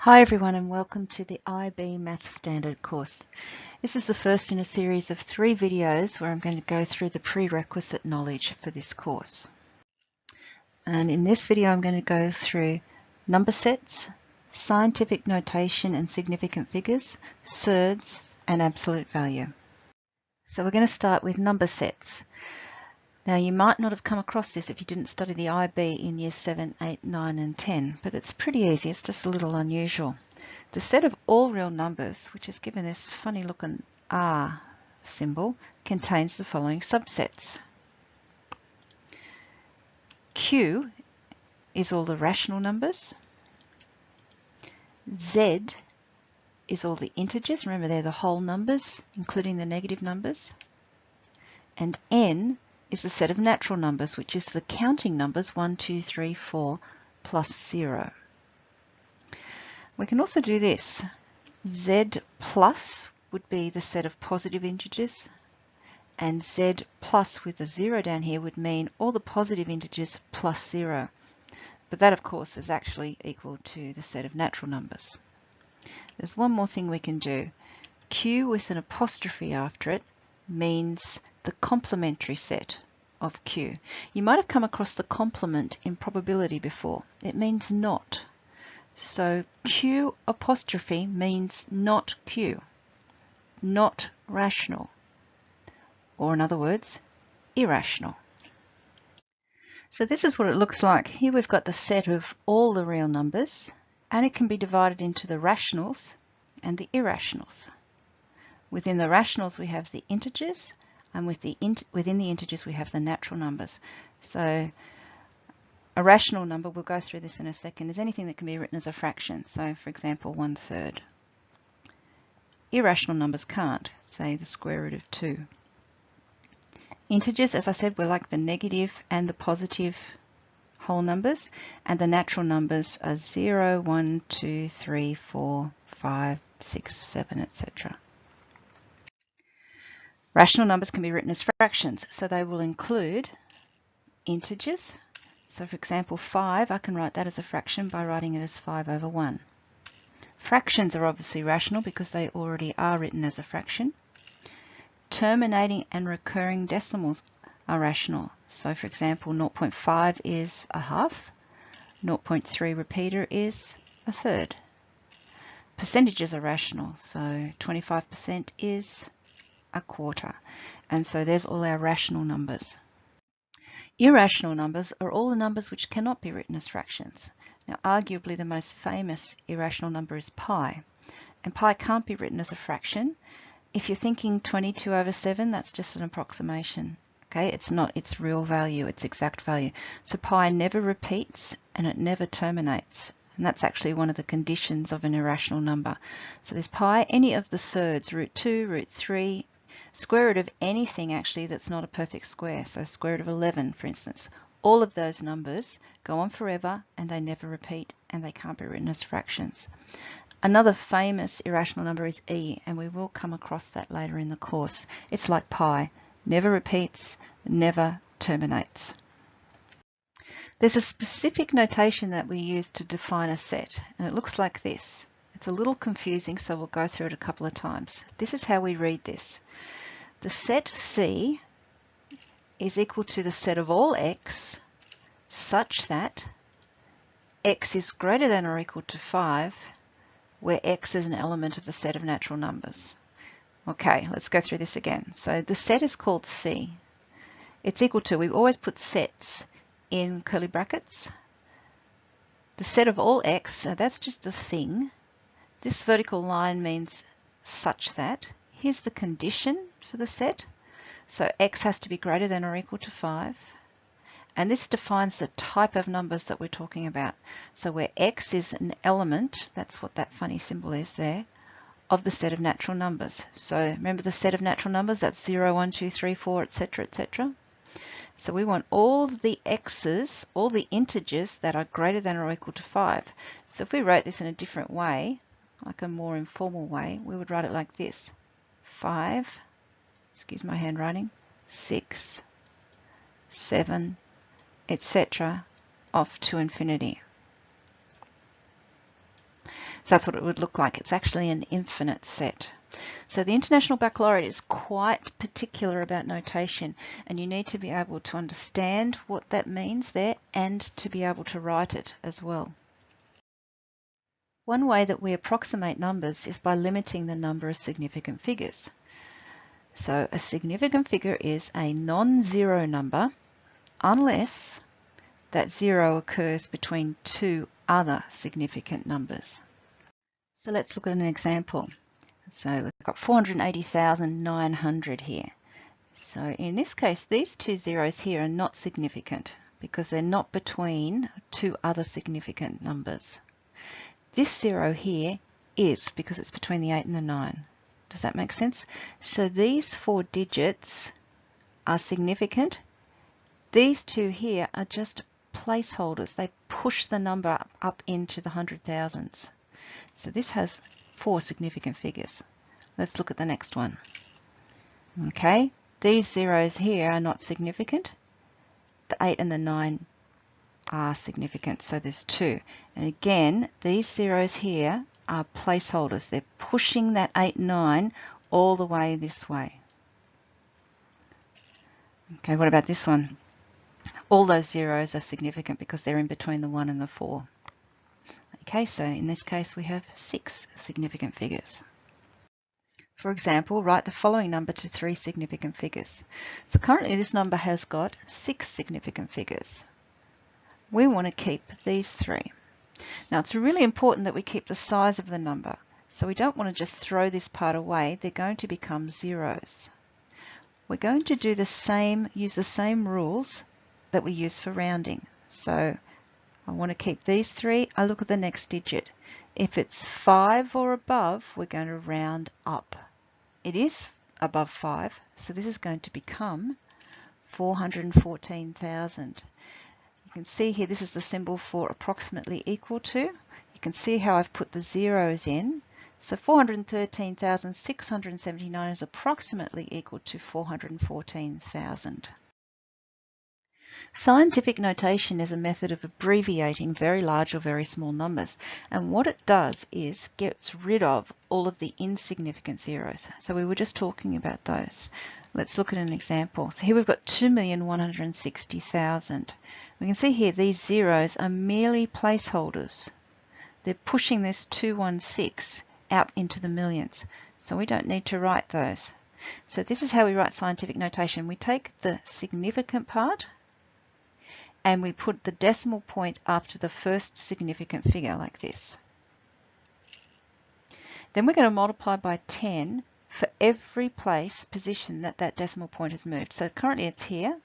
Hi everyone and welcome to the IB Maths Standard course. This is the first in a series of 3 videos where I'm going to go through the prerequisite knowledge for this course. And in this video I'm going to go through number sets, scientific notation and significant figures, surds and absolute value. So we're going to start with number sets. Now you might not have come across this if you didn't study the IB in years 7, 8, 9 and 10, but it's pretty easy, it's just a little unusual. The set of all real numbers, which is given this funny looking R symbol, contains the following subsets. Q is all the rational numbers. Z is all the integers, remember they're the whole numbers, including the negative numbers. And N is the set of natural numbers, which is the counting numbers 1, 2, 3, 4 plus 0. We can also do this. Z plus would be the set of positive integers, and Z plus with a 0 down here would mean all the positive integers plus 0. But that, of course, is actually equal to the set of natural numbers. There's one more thing we can do. Q with an apostrophe after it means the complementary set of Q. You might have come across the complement in probability before. It means not. So Q apostrophe means not Q, not rational, or in other words, irrational. So this is what it looks like. Here we've got the set of all the real numbers, and it can be divided into the rationals and the irrationals. Within the rationals we have the integers, and within the integers we have the natural numbers. So a rational number, we'll go through this in a second, is anything that can be written as a fraction. So for example, 1/3. Irrational numbers can't, say the square root of 2. Integers, as I said, were like the negative and the positive whole numbers, and the natural numbers are 0, 1, 2, 3, 4, 5, 6, 7, etc. Rational numbers can be written as fractions, so they will include integers. So for example, 5, I can write that as a fraction by writing it as 5 over 1. Fractions are obviously rational because they already are written as a fraction. Terminating and recurring decimals are rational. So for example, 0.5 is a half, 0.3 repeater is a third. Percentages are rational, so 25% is a quarter. And so there's all our rational numbers. Irrational numbers are all the numbers which cannot be written as fractions. Now, arguably the most famous irrational number is pi, and pi can't be written as a fraction. If you're thinking 22 over 7, that's just an approximation. Okay, it's not its real value, its exact value. So pi never repeats and it never terminates. And that's actually one of the conditions of an irrational number. So there's pi, any of the surds, root 2, root 3, square root of anything actually that's not a perfect square. So square root of 11, for instance. All of those numbers go on forever and they never repeat and they can't be written as fractions. Another famous irrational number is e, and we will come across that later in the course. It's like pi, never repeats, never terminates. There's a specific notation that we use to define a set, and it looks like this. It's a little confusing, so we'll go through it a couple of times. This is how we read this. The set C is equal to the set of all x such that x is greater than or equal to 5, where x is an element of the set of natural numbers. Okay, let's go through this again. So the set is called C. It's equal to, we always put sets in curly brackets. The set of all x, so that's just a thing. This vertical line means such that. Here's the condition for the set. So x has to be greater than or equal to 5. And this defines the type of numbers that we're talking about. So where x is an element, that's what that funny symbol is there, of the set of natural numbers. So remember the set of natural numbers, that's 0, 1, 2, 3, 4, etc., etc. So we want all the x's, all the integers that are greater than or equal to 5. So if we wrote this in a different way, like a more informal way, we would write it like this. 5, excuse my handwriting, 6, 7, etc. off to infinity. So that's what it would look like. It's actually an infinite set. So the International Baccalaureate is quite particular about notation, and you need to be able to understand what that means there and to be able to write it as well. One way that we approximate numbers is by limiting the number of significant figures. So a significant figure is a non-zero number unless that zero occurs between two other significant numbers. So let's look at an example. So we've got 480,900 here. So in this case, these two zeros here are not significant because they're not between two other significant numbers. This zero here is because it's between the 8 and the 9. Does that make sense? So these four digits are significant. These two here are just placeholders. They push the number up into the hundred thousands. So this has four significant figures. Let's look at the next one. Okay, these zeros here are not significant. The 8 and the 9 are significant, so there's two. And again, these zeros here are placeholders. They're pushing that 8, 9 all the way this way. Okay, what about this one? All those zeros are significant because they're in between the 1 and the 4. Okay, so in this case we have 6 significant figures. For example, write the following number to 3 significant figures. So currently this number has got 6 significant figures. We want to keep these 3. Now it's really important that we keep the size of the number. So we don't want to just throw this part away. They're going to become zeros. We're going to do the same, use the same rules that we use for rounding. So I want to keep these 3. I look at the next digit. If it's 5 or above, we're going to round up. It is above 5, so this is going to become 414,000. You can see here this is the symbol for approximately equal to. You can see how I've put the zeros in. So 413,679 is approximately equal to 414,000. Scientific notation is a method of abbreviating very large or very small numbers, and what it does is gets rid of all of the insignificant zeros. So we were just talking about those. Let's look at an example. So here we've got 2,160,000. We can see here these zeros are merely placeholders. They're pushing this 216 out into the millions, so we don't need to write those. So this is how we write scientific notation. We take the significant part and we put the decimal point after the first significant figure like this. Then we're going to multiply by 10 for every position that that decimal point has moved. So currently it's here,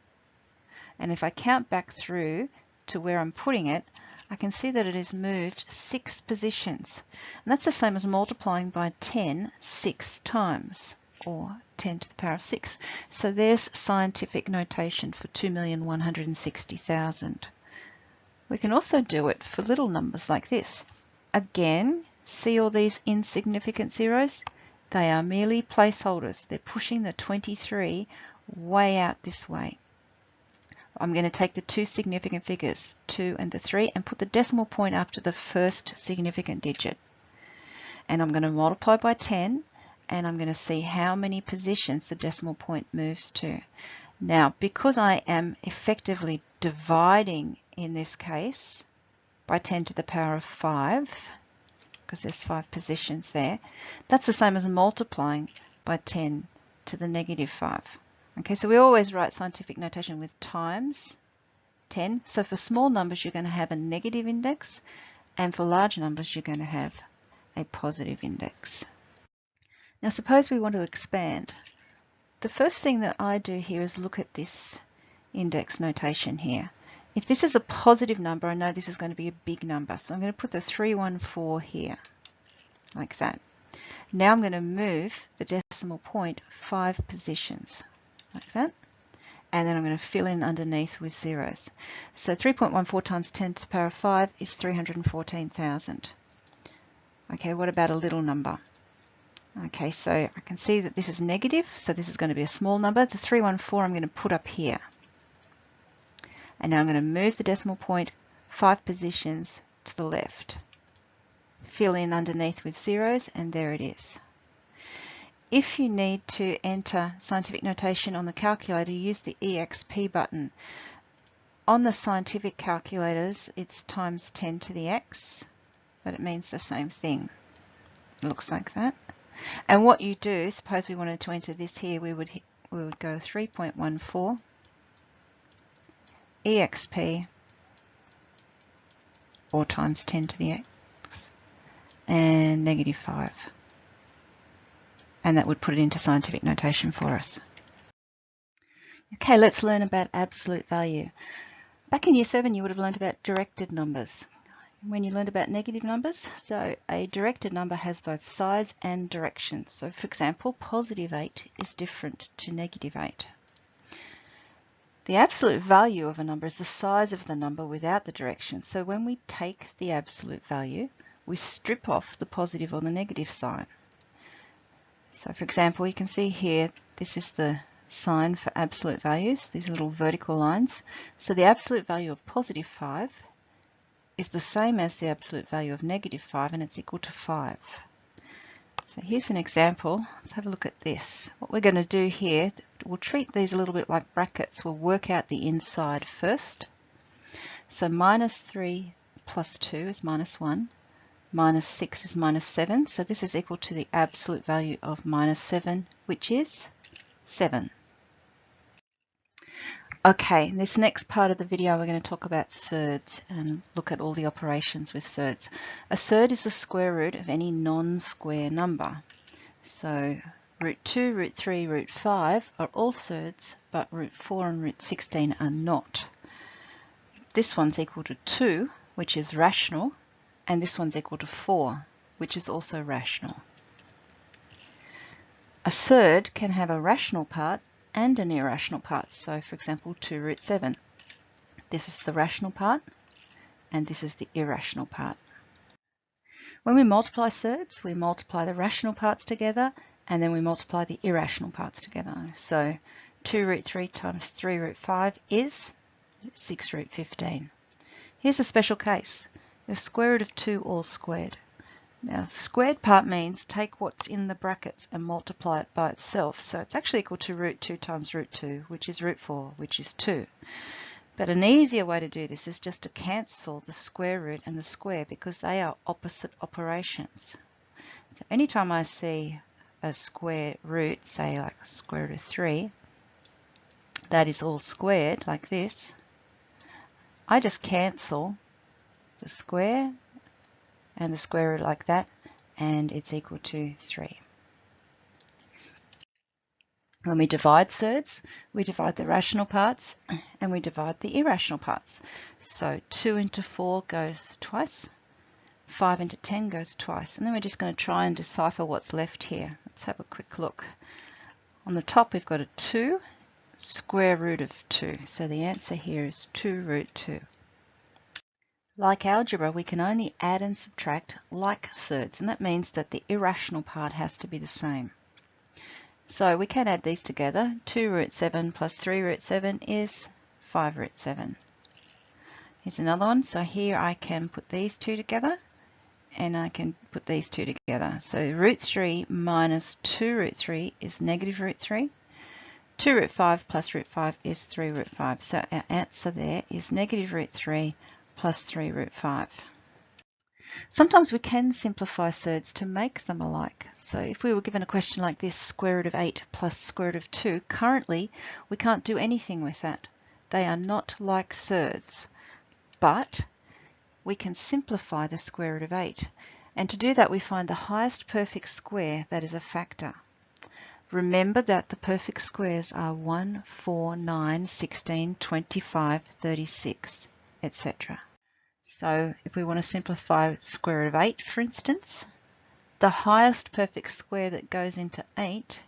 and if I count back through to where I'm putting it, I can see that it has moved 6 positions. And that's the same as multiplying by 10 6 times, or 10 to the power of 6. So there's scientific notation for 2,160,000. We can also do it for little numbers like this. Again, see all these insignificant zeros? They are merely placeholders. They're pushing the 23 way out this way. I'm going to take the 2 significant figures, 2 and the 3, and put the decimal point after the first significant digit. And I'm going to multiply by 10, and I'm going to see how many positions the decimal point moves to. Now, because I am effectively dividing in this case by 10 to the power of 5, because there's 5 positions there, that's the same as multiplying by 10 to the negative 5. Okay, so we always write scientific notation with times 10. So for small numbers, you're going to have a negative index, and for large numbers, you're going to have a positive index. Now suppose we want to expand. The first thing that I do here is look at this index notation here. If this is a positive number, I know this is going to be a big number, so I'm going to put the 314 here, like that. Now I'm going to move the decimal point 5 positions, like that. And then I'm going to fill in underneath with zeros. So 3.14 times 10 to the power of 5 is 314,000. Okay, what about a little number? Okay, so I can see that this is negative, so this is going to be a small number. The 314 I'm going to put up here. And now I'm going to move the decimal point 5 positions to the left. fill in underneath with zeros, and there it is. If you need to enter scientific notation on the calculator, use the EXP button. On the scientific calculators, it's times 10 to the x, but it means the same thing. It looks like that. And what you do, suppose we wanted to enter this here, we would go 3.14 EXP or times 10 to the x and -5. And that would put it into scientific notation for us. Okay, let's learn about absolute value. Back in year 7, you would have learned about directed numbers. When you learned about negative numbers, so a directed number has both size and direction. So for example, +8 is different to -8. The absolute value of a number is the size of the number without the direction. So when we take the absolute value, we strip off the positive or the negative sign. So for example, you can see here, this is the sign for absolute values, these little vertical lines. So the absolute value of +5 is the same as the absolute value of -5, and it's equal to 5. So here's an example. Let's have a look at this. What we're going to do here, we'll treat these a little bit like brackets. We'll work out the inside first. So -3 + 2 is -1. -6 is -7, so this is equal to the absolute value of -7, which is 7. Okay, in this next part of the video we're going to talk about surds and look at all the operations with surds. A surd is the square root of any non-square number. So √2, √3, √5 are all surds, but √4 and √16 are not. This one's equal to 2, which is rational, and this one's equal to 4, which is also rational. A surd can have a rational part and an irrational part. So for example, 2√7. This is the rational part, and this is the irrational part. When we multiply surds, we multiply the rational parts together, and then we multiply the irrational parts together. So 2√3 times 3√5 is 6√15. Here's a special case. The square root of 2 all squared. Now the squared part means take what's in the brackets and multiply it by itself. So it's actually equal to √2 times √2, which is √4, which is 2. But an easier way to do this is just to cancel the square root and the square, because they are opposite operations. So anytime I see a square root, say like square root of 3, that is all squared like this, I just cancel the square and the square root like that, and it's equal to 3. When we divide surds, we divide the rational parts and we divide the irrational parts. So 2 into 4 goes twice, 5 into 10 goes twice, and then we're just going to try and decipher what's left here. Let's have a quick look. On the top we've got a 2, square root of 2, so the answer here is 2√2. Like algebra, we can only add and subtract like surds, and that means that the irrational part has to be the same. So we can add these together. 2√7 plus 3√7 is 5√7. Here's another one. So here I can put these two together, and I can put these two together. So √3 minus 2√3 is -√3. 2√5 plus √5 is 3√5. So our answer there is -√3 plus 3√5. Sometimes we can simplify surds to make them alike. So if we were given a question like this, square root of 8 plus square root of 2, currently we can't do anything with that. They are not like surds, but we can simplify the square root of 8. And to do that, we find the highest perfect square that is a factor. Remember that the perfect squares are 1, 4, 9, 16, 25, 36, etc. So if we want to simplify square root of 8, for instance, the highest perfect square that goes into 8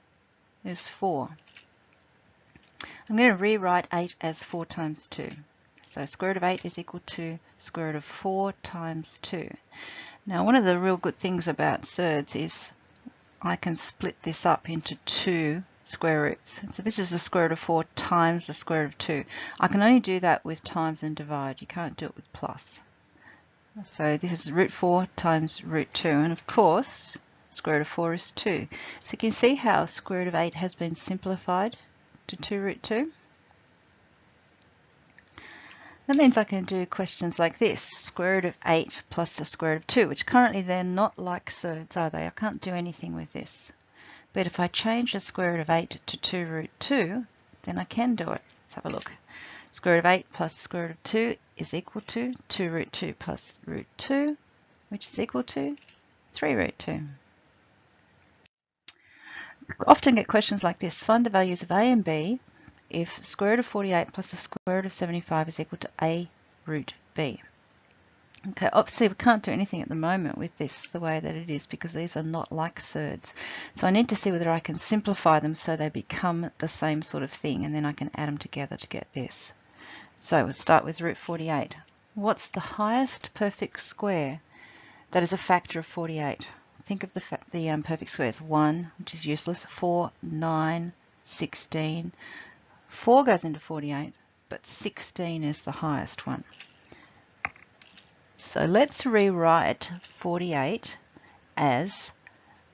is 4. I'm going to rewrite 8 as 4 times 2. So square root of 8 is equal to square root of 4 times 2. Now one of the real good things about surds is I can split this up into 2 square roots. So this is the square root of 4 times the square root of 2. I can only do that with times and divide. You can't do it with plus. So this is root 4 times root 2, and of course square root of 4 is 2. So you can see how square root of 8 has been simplified to 2 root 2. That means I can do questions like this, square root of 8 plus the square root of 2, which currently they're not like surds, are they? I can't do anything with this. But if I change the square root of 8 to 2 root 2, then I can do it. Let's have a look. Square root of 8 plus square root of 2 is equal to 2 root 2 plus root 2, which is equal to 3 root 2. Often get questions like this. Find the values of a and b if the square root of 48 plus the square root of 75 is equal to a root b. Okay, obviously we can't do anything at the moment with this the way that it is because these are not like surds. So I need to see whether I can simplify them so they become the same sort of thing, and then I can add them together to get this. So we'll start with root 48. What's the highest perfect square that is a factor of 48? Think of the perfect squares. 1, which is useless, 4, 9, 16. 4 goes into 48, but 16 is the highest one. So let's rewrite 48 as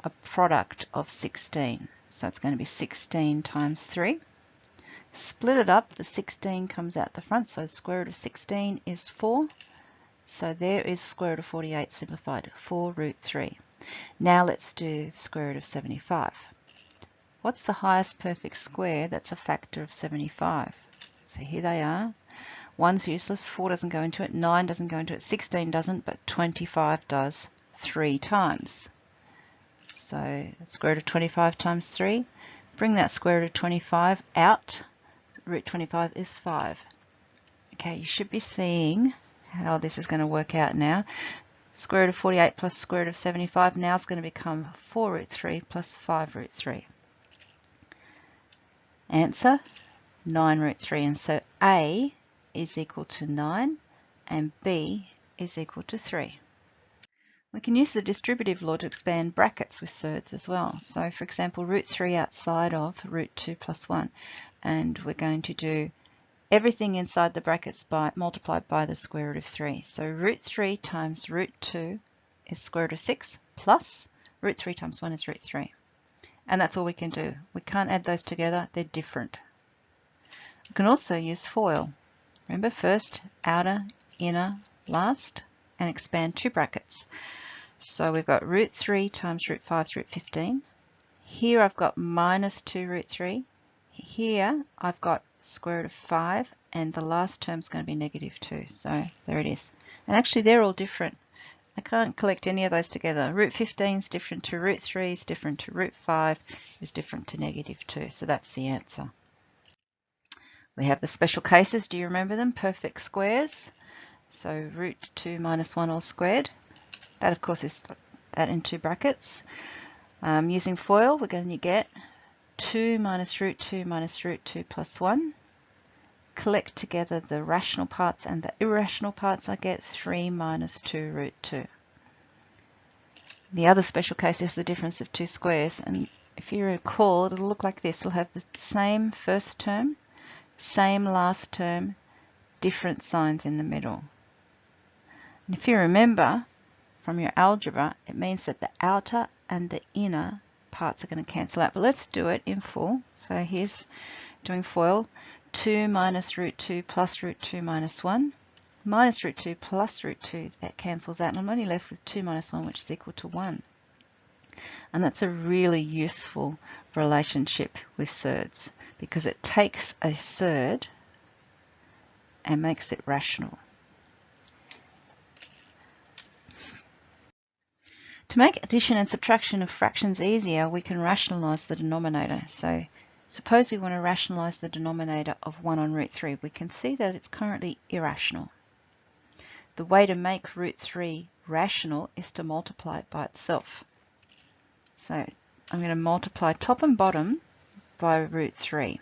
a product of 16. So it's going to be 16 times 3. Split it up, the 16 comes out the front, so square root of 16 is 4. So there is square root of 48 simplified, 4 root 3. Now let's do square root of 75. What's the highest perfect square that's a factor of 75? So here they are. 1's useless, 4 doesn't go into it, 9 doesn't go into it, 16 doesn't, but 25 does 3 times. So square root of 25 times 3. Bring that square root of 25 out. Root 25 is 5. Okay, you should be seeing how this is going to work out now. Square root of 48 plus square root of 75 now is going to become 4 root 3 plus 5 root 3. Answer, 9 root 3. And so A is equal to 9 and B is equal to 3. We can use the distributive law to expand brackets with surds as well. So for example, root 3 outside of root 2 plus 1. And we're going to do everything inside the brackets multiplied by the square root of 3. So root 3 times root 2 is square root of 6 plus root 3 times 1 is root 3. And that's all we can do. We can't add those together. They're different. We can also use FOIL. Remember, first, outer, inner, last, and expand 2 brackets. So we've got root 3 times root 5 is root 15. Here I've got minus 2 root 3. Here I've got square root of 5, and the last term is going to be negative 2. So there it is. And actually they're all different. I can't collect any of those together. Root 15 is different to root 3, is different to root 5, is different to negative 2. So that's the answer. We have the special cases. Do you remember them? Perfect squares. So root 2 minus 1 all squared. That, of course, is that in 2 brackets. Using FOIL, we're going to get 2 minus root 2 plus 1. Collect together the rational parts and the irrational parts. I get 3 minus 2 root 2. The other special case is the difference of 2 squares. And if you recall, it'll look like this. It'll have the same first term, same last term, different signs in the middle. And if you remember from your algebra, it means that the outer and the inner parts are going to cancel out. But let's do it in full. So here's doing FOIL. 2 minus root 2 plus root 2 minus 1. Minus root 2 plus root 2, that cancels out. And I'm only left with 2 minus 1, which is equal to 1. And that's a really useful relationship with surds because it takes a surd and makes it rational. To make addition and subtraction of fractions easier, we can rationalise the denominator. So suppose we want to rationalise the denominator of 1 on root 3. We can see that it's currently irrational. The way to make root 3 rational is to multiply it by itself. So I'm going to multiply top and bottom by root 3.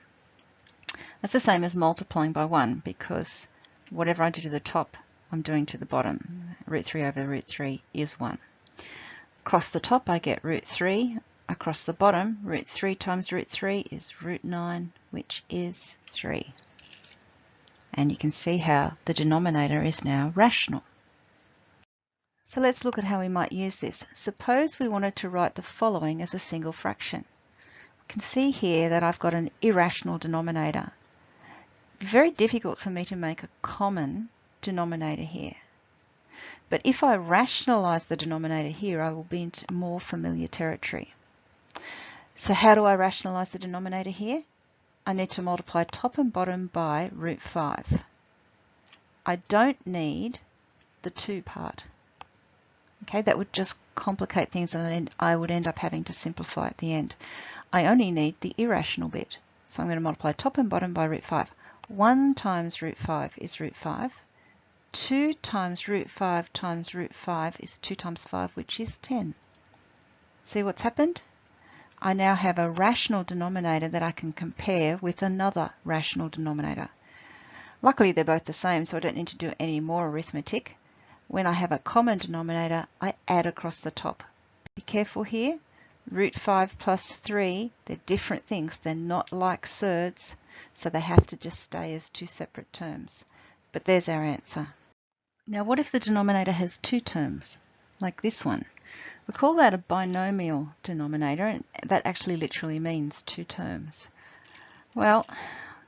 That's the same as multiplying by 1 because whatever I do to the top, I'm doing to the bottom. Root 3 over root 3 is 1. Across the top, I get root 3. Across the bottom, root 3 times root 3 is root 9, which is 3. And you can see how the denominator is now rational. So let's look at how we might use this. Suppose we wanted to write the following as a single fraction. You can see here that I've got an irrational denominator. Very difficult for me to make a common denominator here. But if I rationalize the denominator here, I will be into more familiar territory. So how do I rationalize the denominator here? I need to multiply top and bottom by root 5. I don't need the 2 part. Okay, that would just complicate things and I would end up having to simplify at the end. I only need the irrational bit. So I'm going to multiply top and bottom by root 5. 1 times root 5 is root 5. 2 times root 5 times root 5 is 2 times 5, which is 10. See what's happened? I now have a rational denominator that I can compare with another rational denominator. Luckily, they're both the same, so I don't need to do any more arithmetic. When I have a common denominator, I add across the top. Be careful here. Root 5 plus 3, they're different things. They're not like surds, so they have to just stay as 2 separate terms. But there's our answer. Now, what if the denominator has 2 terms, like this one? We call that a binomial denominator, and that actually literally means 2 terms. Well,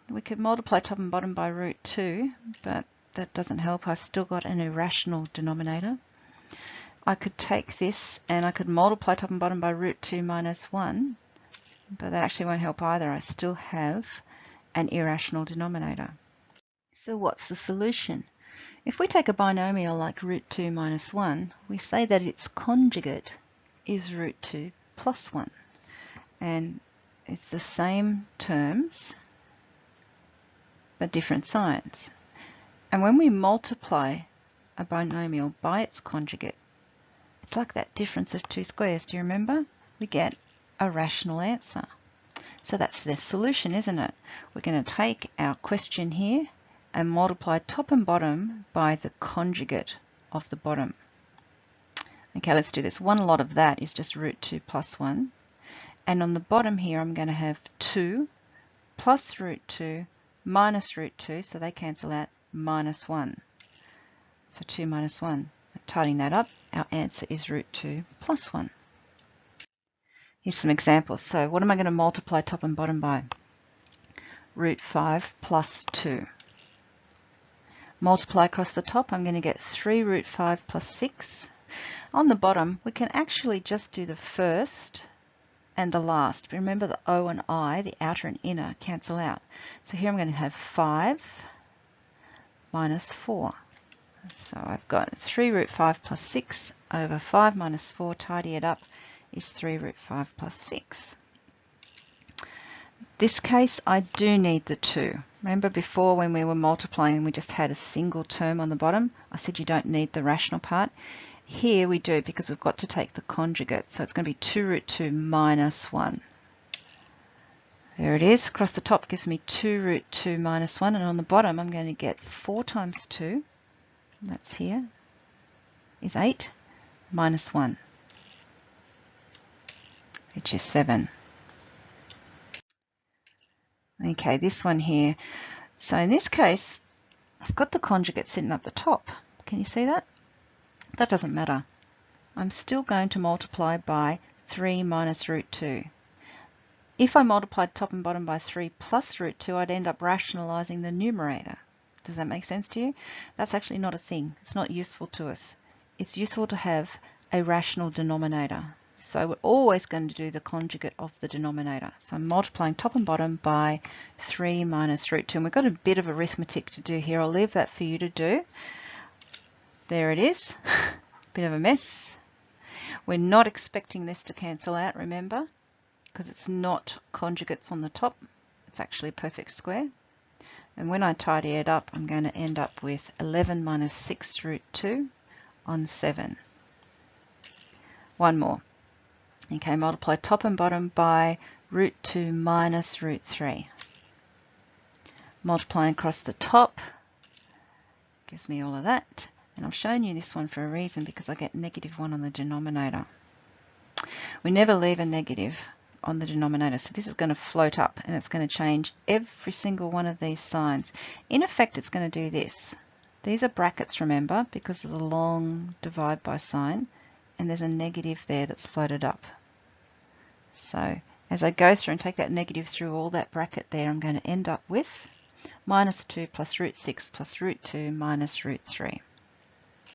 we could multiply top and bottom by root 2, but that doesn't help. I've still got an irrational denominator. I could take this and I could multiply top and bottom by root 2 minus 1, but that actually won't help either. I still have an irrational denominator. So what's the solution? If we take a binomial like root 2 minus 1, we say that its conjugate is root 2 plus 1. And it's the same terms, but different signs. And when we multiply a binomial by its conjugate, it's like that difference of 2 squares. Do you remember? We get a rational answer. So that's the solution, isn't it? We're going to take our question here and multiply top and bottom by the conjugate of the bottom. Okay, let's do this. One lot of that is just root 2 plus 1. And on the bottom here, I'm going to have 2 plus root 2 minus root 2, so they cancel out, minus 1. So 2 minus 1. Tidying that up, our answer is root 2 plus 1. Here's some examples. So what am I going to multiply top and bottom by? Root 5 plus 2. Multiply across the top, I'm going to get 3 root 5 plus 6. On the bottom, we can actually just do the first and the last. But remember the O and I, the outer and inner, cancel out. So here I'm going to have 5 minus 4. So I've got 3 root 5 plus 6 over 5 minus 4, tidy it up, is 3 root 5 plus 6. This case, I do need the 2. Remember before when we were multiplying and we just had a single term on the bottom, I said you don't need the rational part. Here we do because we've got to take the conjugate. So it's going to be 2 root 2 minus 1. There it is. Across the top gives me 2 root 2 minus 1. And on the bottom, I'm going to get 4 times 2. That's here. Is 8 minus 1, which is 7. Okay, this one here. So in this case, I've got the conjugate sitting up the top. Can you see that? That doesn't matter. I'm still going to multiply by 3 minus root 2. If I multiplied top and bottom by 3 plus root 2, I'd end up rationalizing the numerator. Does that make sense to you? That's actually not a thing. It's not useful to us. It's useful to have a rational denominator. So we're always going to do the conjugate of the denominator. So I'm multiplying top and bottom by 3 minus root 2. And we've got a bit of arithmetic to do here. I'll leave that for you to do. There it is. Bit of a mess. We're not expecting this to cancel out, remember, because it's not conjugates on the top. It's actually a perfect square. And when I tidy it up, I'm going to end up with 11 minus 6 root 2 on 7. One more. Okay, multiply top and bottom by root 2 minus root 3. Multiplying across the top gives me all of that. And I've shown you this one for a reason, because I get negative 1 on the denominator. We never leave a negative on the denominator, so this is going to float up and it's going to change every single one of these signs. In effect, it's going to do this. These are brackets, remember, because of the long divide by sign, and there's a negative there that's floated up. So as I go through and take that negative through all that bracket there, I'm going to end up with minus 2 plus root 6 plus root 2 minus root 3.